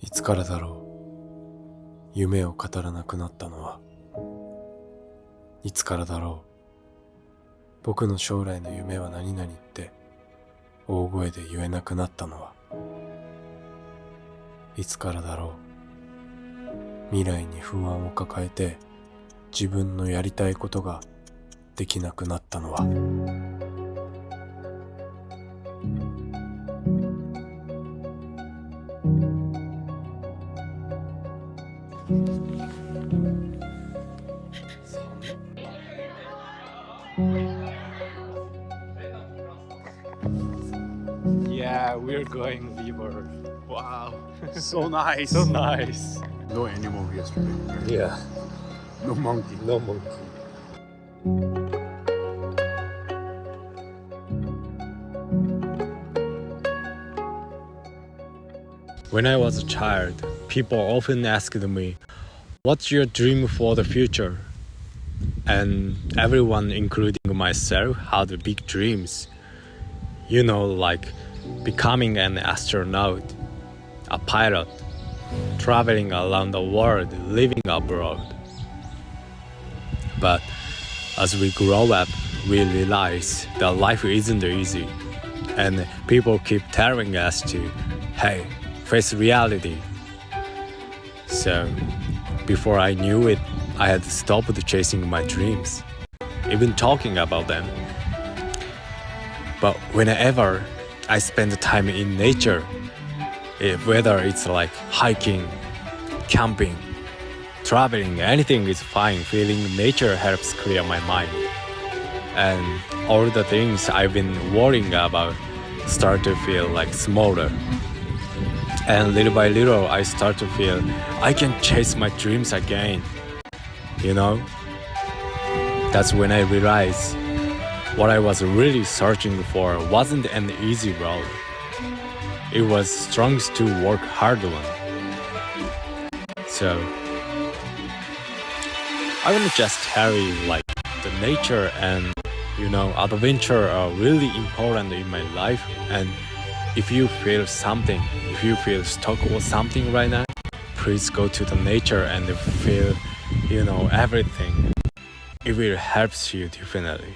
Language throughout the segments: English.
いつからだろう、夢を語らなくなったのは。いつからだろう、僕の将来の夢は何々って大声で言えなくなったのは。いつからだろう、未来に不安を抱えて自分のやりたいことができなくなったのは。Yeah, we're going river. Wow, so nice. So nice. No animal yesterday. Yeah, No monkey. no monkey. When I was a child, people often asked me, "What's your dream for the future?" And everyone, including myself, had big dreams. You know, like becoming an astronaut, a pilot, traveling around the world, living abroad. But as we grow up, we realize that life isn't easy, and people keep telling us to, hey, face reality. So, before I knew it, I had stopped chasing my dreams, even talking about them. But whenever I spend time in nature, whether it's like hiking, camping, traveling, anything is fine. Feeling nature helps clear my mind. And all the things I've been worrying about start to feel like smaller. And little by little, I start to feel I can chase my dreams again. You know? That's when I realized what I was really searching for wasn't an easy road. It was strength to work hard on. So, I want to just tell you, like, the nature and, adventure are really important in my life. And if you feel something, if you feel stuck with something right now, please go to the nature and feel, everything. It will help you definitely.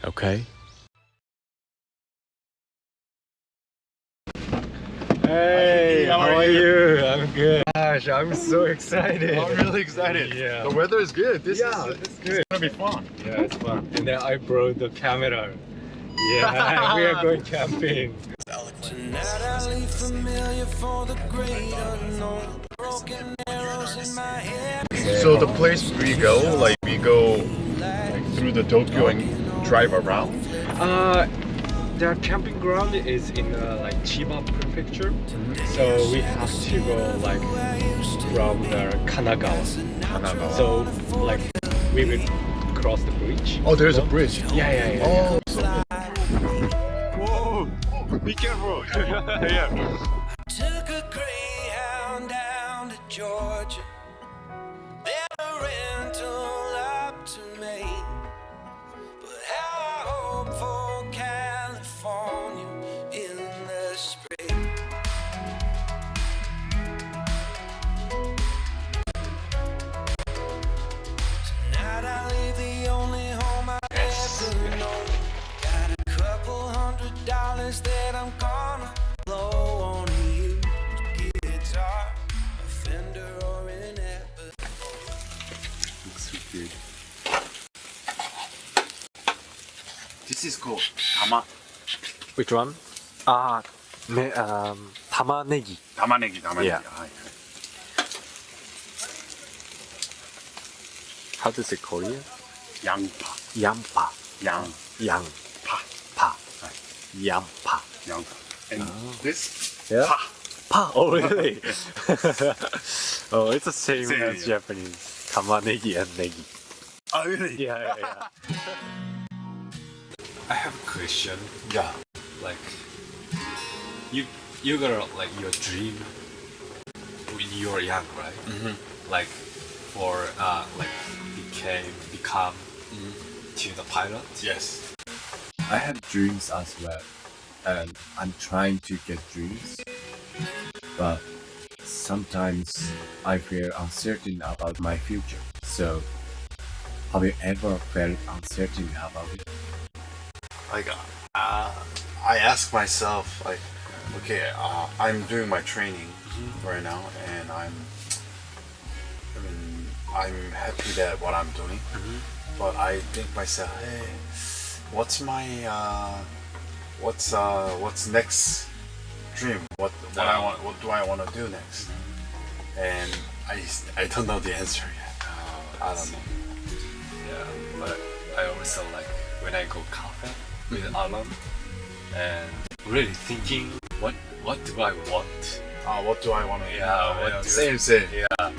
Okay? Hey, how are you? I'm good. Gosh, I'm so excited. I'm really excited. Yeah. The weather is good. This Yeah, is it's good. gonna be fun. Yeah, it's fun. And then I brought the camera. Yeah, we are going camping. Tonight I leave familiar for the great unknown. Broken arrows in my head. So the place we go through the Tokyo and drive around. The camping ground is in Chiba prefecture, so we have to go from the Kanagawa. So we will cross the bridge. Oh, there's a bridge. Yeah. Oh, whoa! Be careful. Yeah. Took a Greyhound down to Georgia. Then a rental up to Maine. But how I hope for California in the spring. Tonight I leave the only home I've ever known. Got a couple $100 that I'm gonna blow on a used guitar, a Fender or an Epic. Looks so good. This is called tama. Which one? Tamanegi. Tamanegi. Yeah. How to say Korean? Yangpa. Yampa. Yang. Yang. Pa. Yampa. Yangpa. And this? Yeah. Pa. Pa. Oh, really? Oh, it's the same Same, as yeah. Japanese. Tamanegi and negi. Oh, really? Yeah. I have a question. Yeah. Like, you got your dream when you were young, right? Mm-hmm. Like, for become to the pilot. Yes. I had dreams as well, and I'm trying to get dreams, but sometimes I feel uncertain about my future. So, have you ever felt uncertain about it? Like, I ask myself, like, okay, I'm doing my training right now, and I'm happy that what I'm doing. But I think myself, hey, what's my what's next dream? What I want? What do I want to do next? And I don't know the answer yet. I don't know. Yeah, but I also like when I go cafe with Alan and really thinking what do I want? What do I want to? Yeah, what do- Same. Yeah. And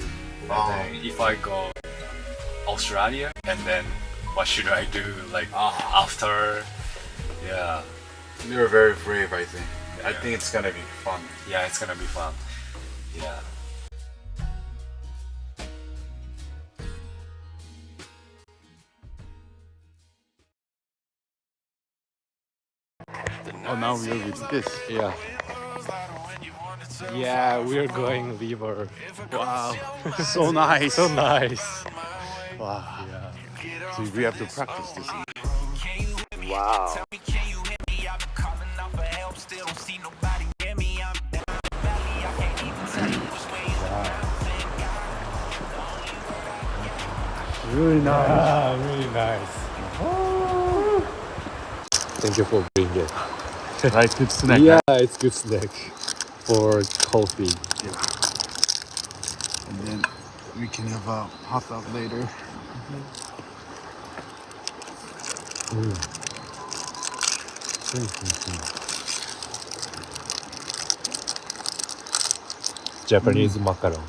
then if I go Australia and then what should I do like after? Yeah, You're very brave, I think. I think it's gonna be fun. yeah, it's gonna be fun. Yeah. Oh, now we're with this. Yeah. Yeah, we're going river. Wow, so nice. So nice. Wow. Yeah. So we have to practice this. Wow. Really nice. Ah, really nice. Thank you for bringing it. Right, good snack. Yeah, it's good snack for coffee. And then we can have a hot dog later. Japanese macaron.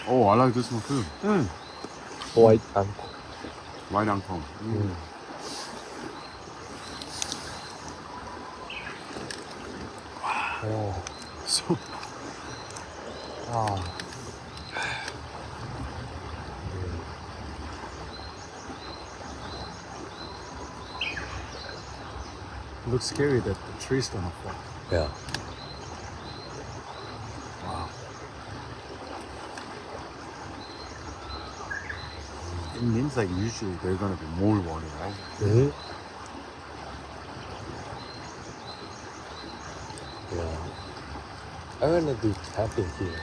Oh, I like this one too. White and White uncle. oh. So Looks scary that the tree's gonna fall. Yeah. wow. It means like usually there's gonna be more water, right? Mm-hmm. Yeah. I wanna do camping here.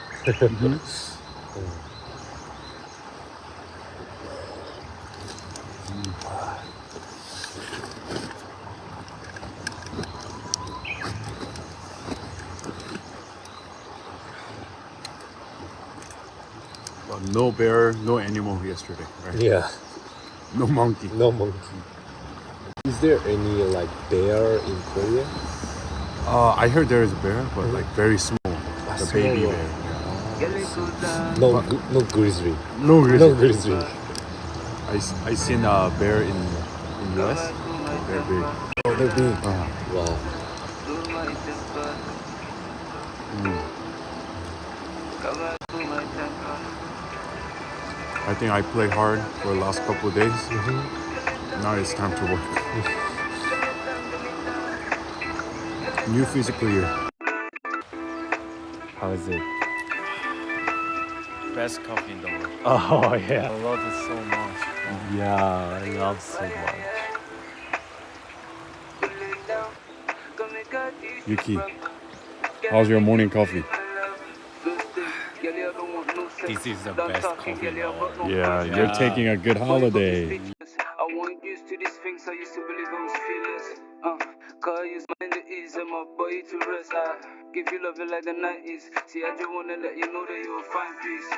But no bear, no animal yesterday, right? Yeah. No monkey. No monkey. Is there any like bear in Korea? I heard there is a bear, but like very small. The small baby one. bear. No grizzly. No grizzly. No grizzly. I seen a bear in US. They're big. Oh, they're big. Wow. I think I played hard for the last couple of days. Now it's time to work. New physical year. How is it? Best coffee in the world. Oh yeah. I love it so much. Yeah, I love so much. Yuki, how's your morning coffee? This is the best coffee in the world. Yeah, you're taking a good holiday. I wasn't used to these things, I used to believe I was fearless. Cause I use mind to ease and my body to rest. I give you love it like the 90s. See, I just wanna let you know that you'll find peace.